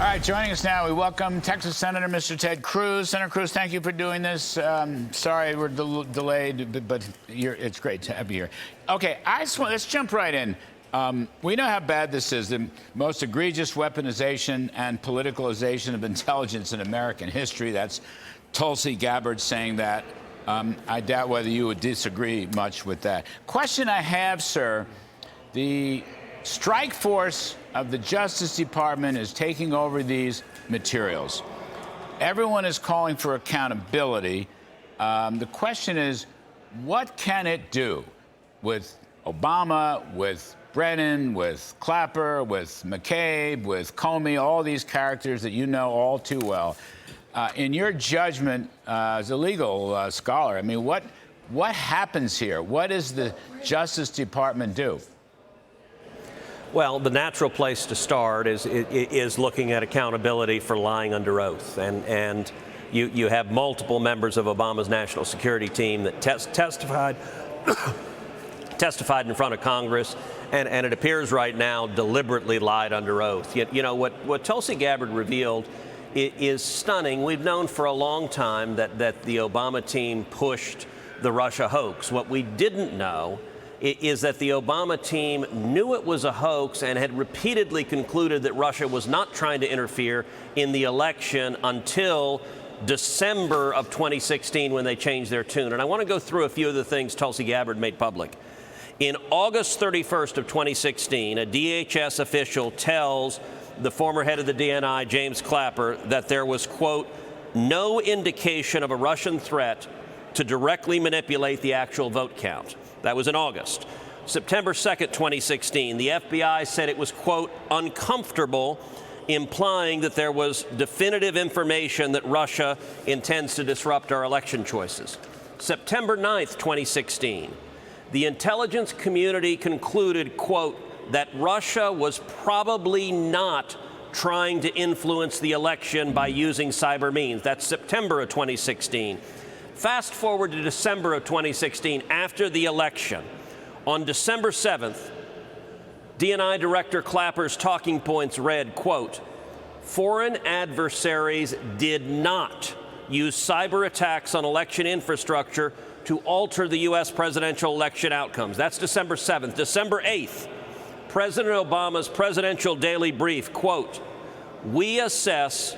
All right, joining us now, we welcome Texas Senator Mr. Ted Cruz. Senator Cruz, thank you for doing this. Sorry we're delayed, but it's great to have you here. Okay, let's jump right in. We know how bad this is, the most egregious weaponization and politicalization of intelligence in American history. That's Tulsi Gabbard saying that. I doubt whether you would disagree much with that. Question I have, sir, the strike force of the Justice Department is taking over these materials. Everyone is calling for accountability. The question is, what can it do with Obama, with Brennan, with Clapper, with McCabe, with Comey, all these characters that you know all too well? In your judgment, as a legal scholar, I mean, what happens here? What does the Justice Department do? Well, the natural place to start is looking at accountability for lying under oath. And you have multiple members of Obama's national security team that testified in front of Congress, and it appears right now deliberately lied under oath. You know, what Tulsi Gabbard revealed is stunning. We've known for a long time that the Obama team pushed the Russia hoax. What we didn't know is that the Obama team knew it was a hoax and had repeatedly concluded that Russia was not trying to interfere in the election until December of 2016 when they changed their tune. And I want to go through a few of the things Tulsi Gabbard made public. In August 31st of 2016, a DHS official tells the former head of the DNI, James Clapper, that there was, quote, no indication of a Russian threat to directly manipulate the actual vote count. That was in August. September 2nd, 2016, the FBI said it was, quote, uncomfortable, implying that there was definitive information that Russia intends to disrupt our election choices. September 9th, 2016, the intelligence community concluded, quote, that Russia was probably not trying to influence the election by using cyber means. That's September of 2016. Fast forward to December of 2016, after the election. On December 7th, DNI Director Clapper's talking points read, quote, foreign adversaries did not use cyber attacks on election infrastructure to alter the U.S. presidential election outcomes. That's December 7th. December 8th, President Obama's presidential daily brief, quote, we assess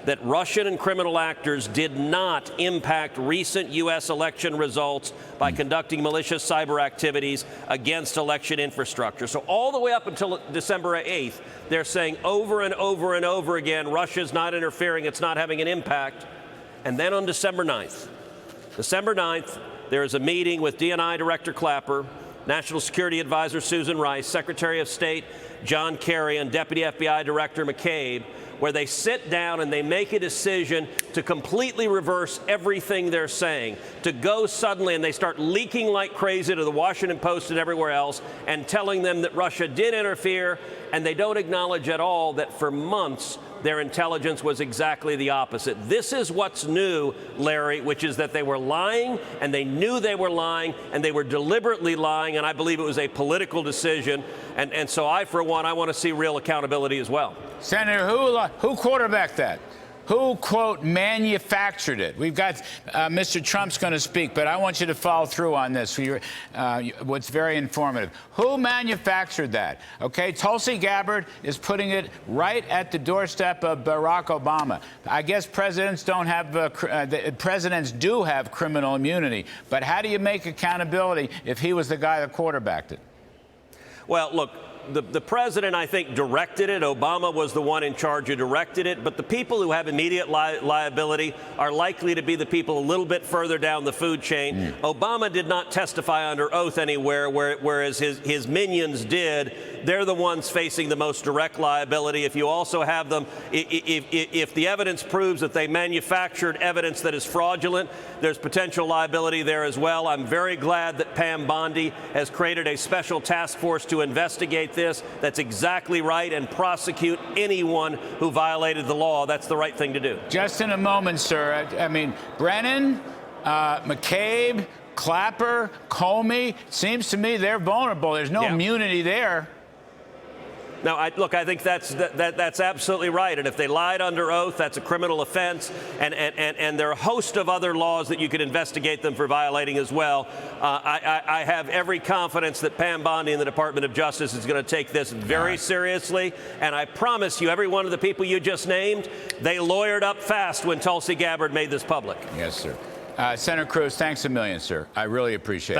that Russian and criminal actors did not impact recent U.S. election results by conducting malicious cyber activities against election infrastructure. So all the way up until December 8th, they're saying over and over and over again, Russia's not interfering, it's not having an impact. And then on December 9th, there is a meeting with DNI Director Clapper, National Security Advisor Susan Rice, Secretary of State John Kerry, and Deputy FBI Director McCabe, where they sit down and they make a decision to completely reverse everything they're saying, to go suddenly and they start leaking like crazy to the Washington Post and everywhere else and telling them that Russia did interfere, and they don't acknowledge at all that for months their intelligence was exactly the opposite. This is what's new, Larry, which is that they were lying, and they knew they were lying, and they were deliberately lying, and I believe it was a political decision. And so I, for one, I want to see real accountability as well. Senator, who quarterbacked that? Who, quote, manufactured it? We've got Mr. Trump's going to speak, but I want you to follow through on this. What's very informative. Who manufactured that? Okay, Tulsi Gabbard is putting it right at the doorstep of Barack Obama. I guess presidents don't have presidents do have criminal immunity, but how do you make accountability if he was the guy that quarterbacked it? Well, look. The president, I think, directed it. Obama was the one in charge who directed it. But the people who have immediate liability are likely to be the people a little bit further down the food chain. Obama did not testify under oath anywhere, whereas his minions did. They're the ones facing the most direct liability. If you also have them, if the evidence proves that they manufactured evidence that is fraudulent, there's potential liability there as well. I'm very glad that Pam Bondi has created a special task force to investigate this. That's exactly right, and prosecute anyone who violated the law. That's the right thing to do. Just in a moment, sir. I mean, Brennan, McCabe, Clapper, Comey, seems to me they're vulnerable. There's no immunity there. No, look, I think that's absolutely right. And if they lied under oath, that's a criminal offense. And there are a host of other laws that you could investigate them for violating as well. I have every confidence that Pam Bondi and the Department of Justice is going to take this very seriously. And I promise you, every one of the people you just named, they lawyered up fast when Tulsi Gabbard made this public. Yes, sir. Senator Cruz, thanks a million, sir. I really appreciate it.